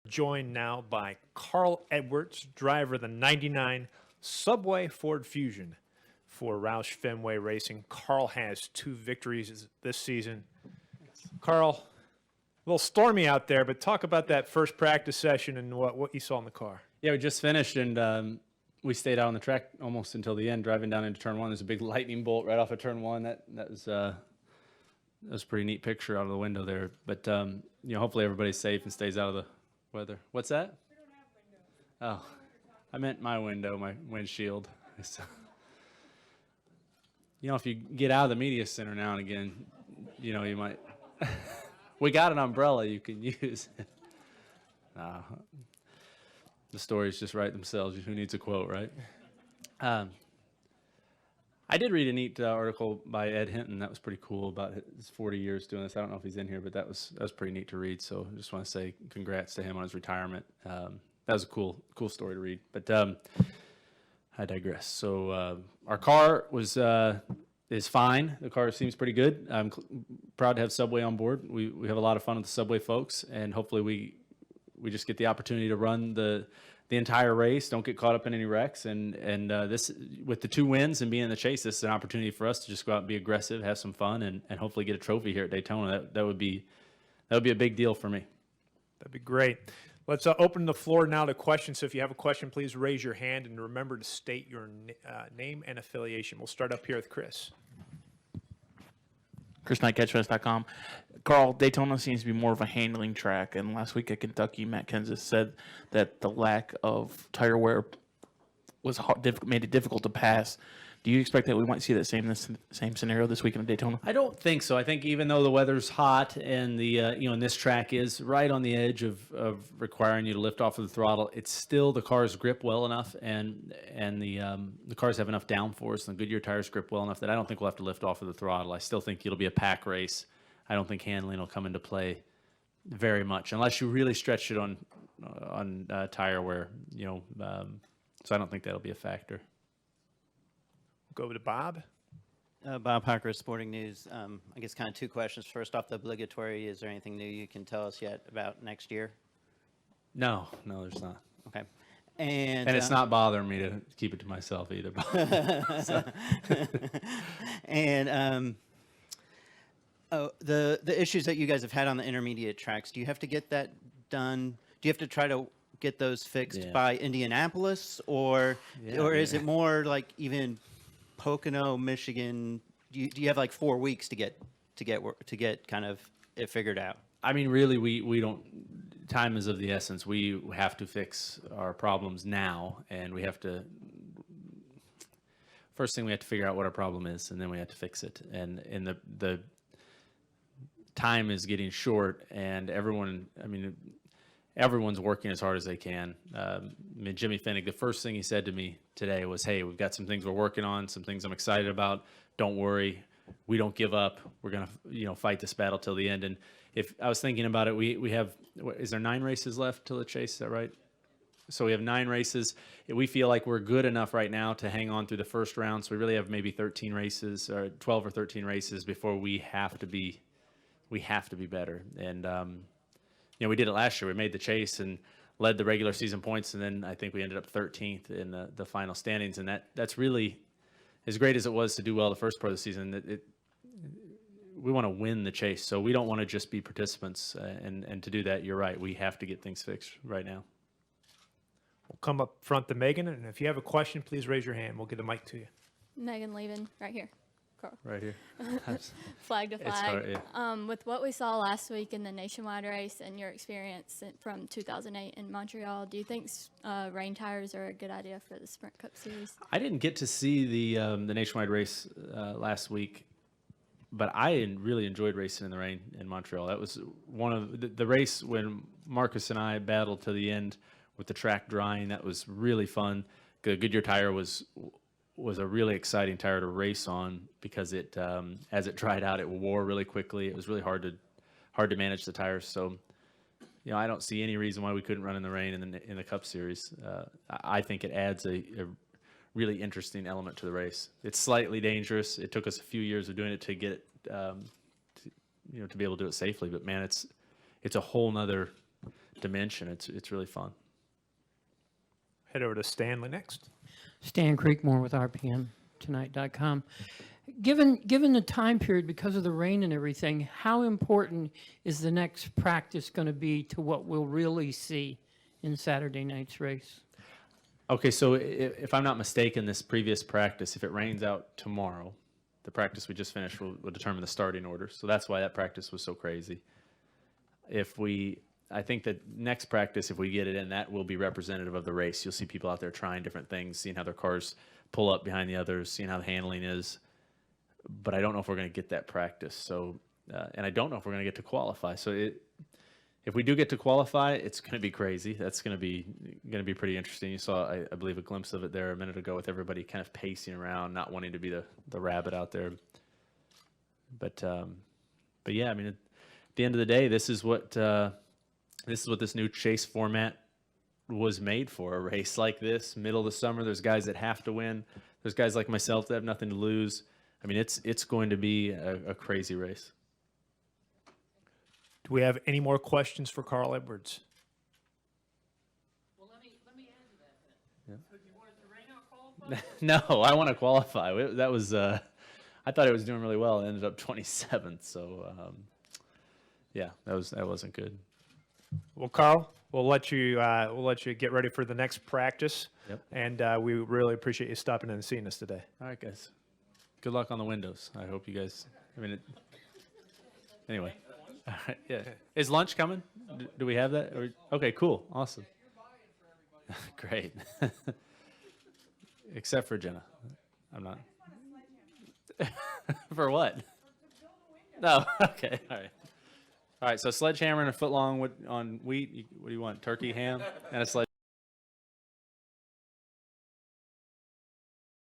joined now by Carl Edwards, driver of the 99 Subway Ford Fusion for Roush Fenway Racing. Carl has 2 victories this season. Carl, a little stormy out there, but talk about that first practice session and what you saw in the car. Yeah, we just finished, and we stayed out on the track almost until the end, driving down into turn 1. There's a big lightning bolt right off of turn 1. That was a pretty neat picture out of the window there. But hopefully everybody's safe and stays out of the weather. What's that? We don't have windows. Oh, I meant my window, my windshield. If you get out of the media center now and again, you might. We got an umbrella you can use. The stories just write themselves. Who needs a quote, right? I did read a neat article by Ed Hinton. That was pretty cool about his 40 years doing this. I don't know if he's in here, but that was pretty neat to read. So I just want to say congrats to him on his retirement. That was a cool story to read. But I digress. So our car is fine. The car seems pretty good. I'm proud to have Subway on board. We have a lot of fun with the Subway folks, and hopefully we just get the opportunity to run the entire race, don't get caught up in any wrecks, and this, with the 2 wins and being in the chase, this is an opportunity for us to just go out and be aggressive, have some fun, and hopefully get a trophy here at Daytona. That would be a big deal for me. That'd be great. Let's open the floor now to questions. So if you have a question, please raise your hand, and remember to state your name and affiliation. We'll start up here with Chris. Chris Knight, catchfest.com. Carl, Daytona seems to be more of a handling track, and last week at Kentucky, Matt Kenseth said that the lack of tire wear made it difficult to pass. Do you expect that we might see that same scenario this weekend at Daytona? I don't think so. I think even though the weather's hot and the and this track is right on the edge of requiring you to lift off of the throttle, it's still, the cars grip well enough, and the cars have enough downforce, and the Goodyear tires grip well enough that I don't think we'll have to lift off of the throttle. I still think it'll be a pack race. I don't think handling will come into play very much unless you really stretch it on tire wear. So I don't think that'll be a factor. Go over to Bob. Bob Parker, Sporting News. I guess kind of 2 questions. First off, the obligatory, is there anything new you can tell us yet about next year? No, there's not. Okay. And it's not bothering me to keep it to myself either. And the issues that you guys have had on the intermediate tracks, do you have to get that done? Do you have to try to get those fixed by Indianapolis, or is it more like even Pocono, Michigan? Do you have like 4 weeks to get kind of it figured out? I mean, really, we don't. Time is of the essence. We have to fix our problems now, and we have to. First thing, we have to figure out what our problem is, and then we have to fix it. And the time is getting short, and everyone's working as hard as they can. Jimmy Finnick, the first thing he said to me today was, "Hey, we've got some things we're working on, some things I'm excited about. Don't worry, we don't give up. We're gonna, fight this battle till the end." And if I was thinking about it, we have, is there 9 races left till the chase? Is that right? So we have 9 races. We feel like we're good enough right now to hang on through the first round. So we really have maybe 13 races, or 12 or 13 races before we have to be better. And we did it last year. We made the chase and led the regular season points, and then I think we ended up 13th in the final standings. And that's really, as great as it was to do well the first part of the season, we want to win the chase. So we don't want to just be participants. And to do that, you're right, we have to get things fixed right now. We'll come up front to Megan, and if you have a question, please raise your hand. We'll get a mic to you. Megan Levin, right here. Carl. Right here. Flag to flag. It's hard, yeah. With what we saw last week in the nationwide race and your experience from 2008 in Montreal, do you think rain tires are a good idea for the Sprint Cup Series? I didn't get to see the nationwide race last week, but I really enjoyed racing in the rain in Montreal. That was one of the race when Marcus and I battled to the end with the track drying. That was really fun. The Goodyear tire was a really exciting tire to race on because it, as it dried out, it wore really quickly. It was really hard to manage the tires. So, I don't see any reason why we couldn't run in the rain in the Cup Series. I think it adds a really interesting element to the race. It's slightly dangerous. It took us a few years of doing it to get it, to be able to do it safely. But man, it's a whole nother dimension. It's really fun. Head over to Stanley next. Stan Creekmore with RPMtonight.com. Given the time period, because of the rain and everything, how important is the next practice going to be to what we'll really see in Saturday night's race? Okay, so if I'm not mistaken, this previous practice, if it rains out tomorrow, the practice we just finished will determine the starting order. So that's why that practice was so crazy. I think that next practice, if we get it in, that will be representative of the race. You'll see people out there trying different things, seeing how their cars pull up behind the others, seeing how the handling is. But I don't know if we're going to get that practice. So, and I don't know if we're going to get to qualify. So if we do get to qualify, it's going to be crazy. That's going to be pretty interesting. You saw, I believe, a glimpse of it there a minute ago with everybody kind of pacing around, not wanting to be the rabbit out there. But yeah, I mean, at the end of the day, this is what this new chase format was made for. A race like this, middle of the summer. There's guys that have to win. There's guys like myself that have nothing to lose. I mean, it's going to be a crazy race. Do we have any more questions for Carl Edwards? Well, let me answer that then. So do you want it to rain out qualify? No, I want to qualify. That was I thought it was doing really well. It ended up 27th. So yeah, that wasn't good. Well, Carl, we'll let you get ready for the next practice. Yep. And we really appreciate you stopping in and seeing us today. All right, guys. Good luck on the windows. I hope you guys. I mean, anyway. All right, yeah. Is lunch coming? Do we have that? Okay, cool. Awesome. Great. Except for Jenna. I'm not. For what? No. Okay. All right. All right. So sledgehammer and a foot long on wheat. What do you want? Turkey, ham, and a sledgehammer.